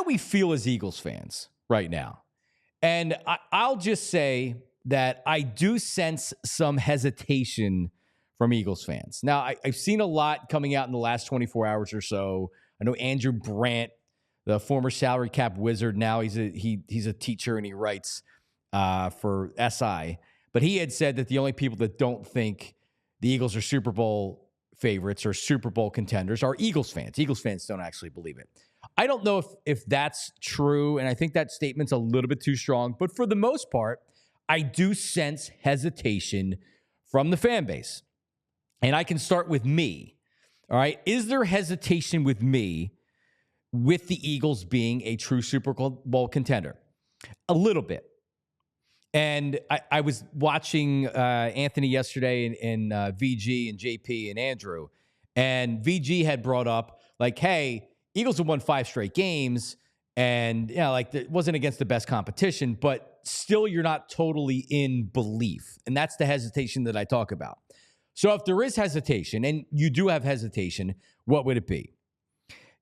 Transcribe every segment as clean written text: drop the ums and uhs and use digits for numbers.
we feel as Eagles fans right now. And I'll just say that I do sense some hesitation from Eagles fans. Now, I've seen a lot coming out in the last 24 hours or so. I know Andrew Brandt, the former salary cap wizard, now he's a teacher and he writes for SI. But he had said that the only people that don't think the Eagles are Super Bowl favorites or Super Bowl contenders are Eagles fans. Eagles fans don't actually believe it. I don't know if that's true, and I think that statement's a little bit too strong. But for the most part, I do sense hesitation from the fan base. And I can start with me. All right. Is there hesitation with me with the Eagles being a true Super Bowl contender? A little bit. And I was watching Anthony yesterday and VG and JP and Andrew. And VG had brought up, like, hey, Eagles have won 5 straight games. And, like, it wasn't against the best competition, but still you're not totally in belief. And that's the hesitation that I talk about. So if there is hesitation, and you do have hesitation, what would it be?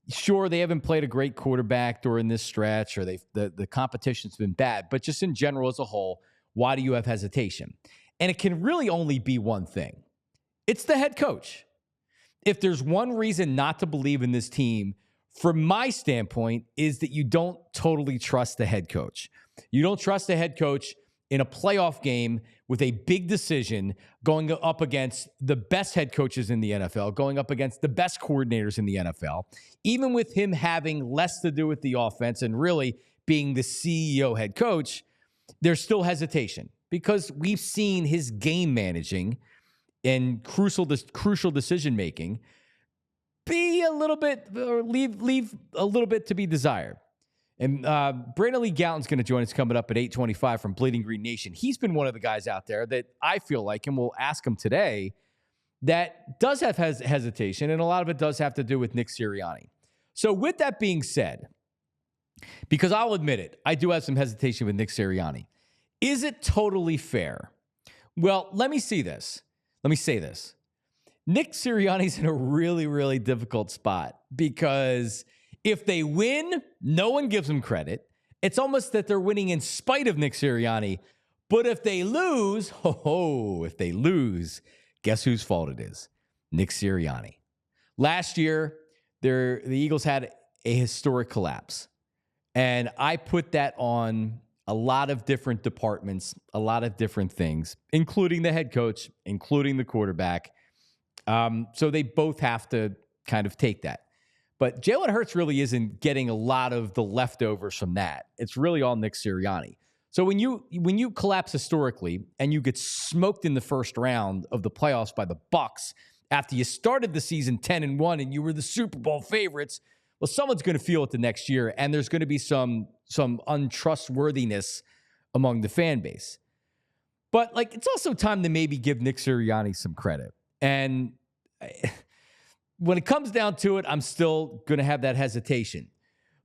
Sure, they haven't played a great quarterback during this stretch, or the competition's been bad, but just in general as a whole, why do you have hesitation? And it can really only be one thing. It's the head coach. If there's one reason not to believe in this team, from my standpoint, is that you don't totally trust the head coach. You don't trust the head coach in a playoff game with a big decision, going up against the best head coaches in the NFL, going up against the best coordinators in the NFL, even with him having less to do with the offense and really being the CEO head coach, there's still hesitation because we've seen his game managing and crucial decision-making be a little bit, or leave a little bit to be desired. And Brandon Lee Gowton's going to join us coming up at 8:25 from Bleeding Green Nation. He's been one of the guys out there that I feel like, and we'll ask him today, that does have hesitation, and a lot of it does have to do with Nick Sirianni. So with that being said, because I'll admit it, I do have some hesitation with Nick Sirianni. Is it totally fair? Well, let me say this. Nick Sirianni's in a really, really difficult spot because if they win, no one gives them credit. It's almost that they're winning in spite of Nick Sirianni. But if they lose, guess whose fault it is? Nick Sirianni. Last year, the Eagles had a historic collapse. And I put that on a lot of different departments, a lot of different things, including the head coach, including the quarterback. So they both have to kind of take that. But Jalen Hurts really isn't getting a lot of the leftovers from that. It's really all Nick Sirianni. So when you collapse historically and you get smoked in the first round of the playoffs by the Bucs after you started the season 10-1 and you were the Super Bowl favorites, well, someone's going to feel it the next year, and there's going to be some untrustworthiness among the fan base. But it's also time to maybe give Nick Sirianni some credit. And when it comes down to it, I'm still going to have that hesitation.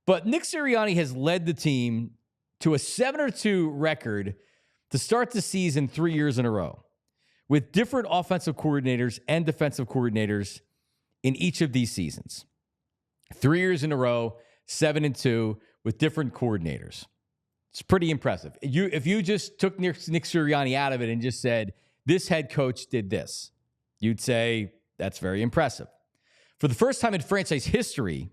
But Nick Sirianni has led the team to a 7-2 record to start the season 3 years in a row, with different offensive coordinators and defensive coordinators in each of these seasons. 3 years in a row, 7-2 with different coordinators. It's pretty impressive. If you just took Nick Sirianni out of it and just said, this head coach did this, you'd say, that's very impressive. For the first time in franchise history,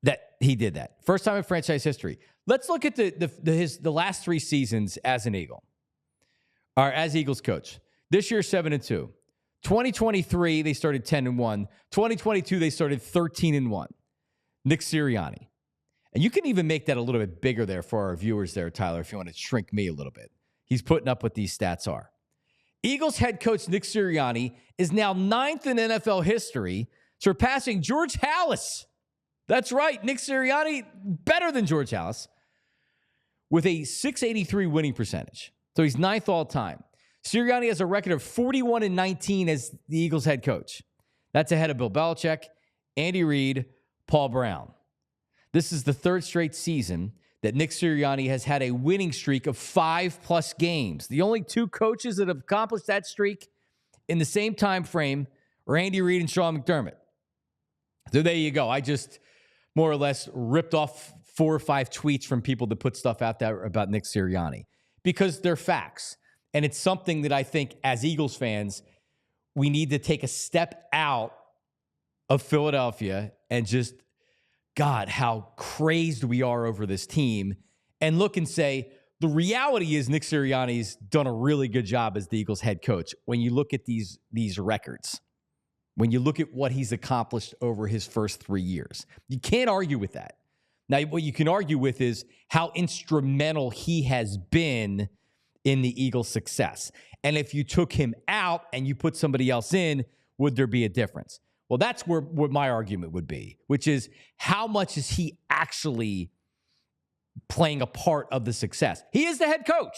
that he did that. First time in franchise history. Let's look at the last 3 seasons as an Eagle, or as Eagles coach. This year, 7-2. 2023, they started 10-1. 2022, they started 13-1. Nick Sirianni. And you can even make that a little bit bigger there for our viewers there, Tyler, if you want to shrink me a little bit. He's putting up what these stats are. Eagles head coach Nick Sirianni is now 9th in NFL history, surpassing George Halas. That's right, Nick Sirianni, better than George Halas, with a .683 winning percentage. So he's 9th all time. Sirianni has a record of 41-19 as the Eagles head coach. That's ahead of Bill Belichick, Andy Reid, Paul Brown. This is the 3rd straight season that Nick Sirianni has had a winning streak of 5+ games. The only 2 coaches that have accomplished that streak in the same time frame are Andy Reid and Sean McDermott. So there you go. I just more or less ripped off 4 or 5 tweets from people that put stuff out there about Nick Sirianni because they're facts. And it's something that I think as Eagles fans, we need to take a step out of Philadelphia and just, God, how crazed we are over this team and look and say, the reality is Nick Sirianni's done a really good job as the Eagles head coach. When you look at these records, when you look at what he's accomplished over his first 3 years, you can't argue with that. Now, what you can argue with is how instrumental he has been in the Eagles' success. And if you took him out and you put somebody else in, would there be a difference? Well, that's where what my argument would be, which is how much is he actually playing a part of the success? He is the head coach.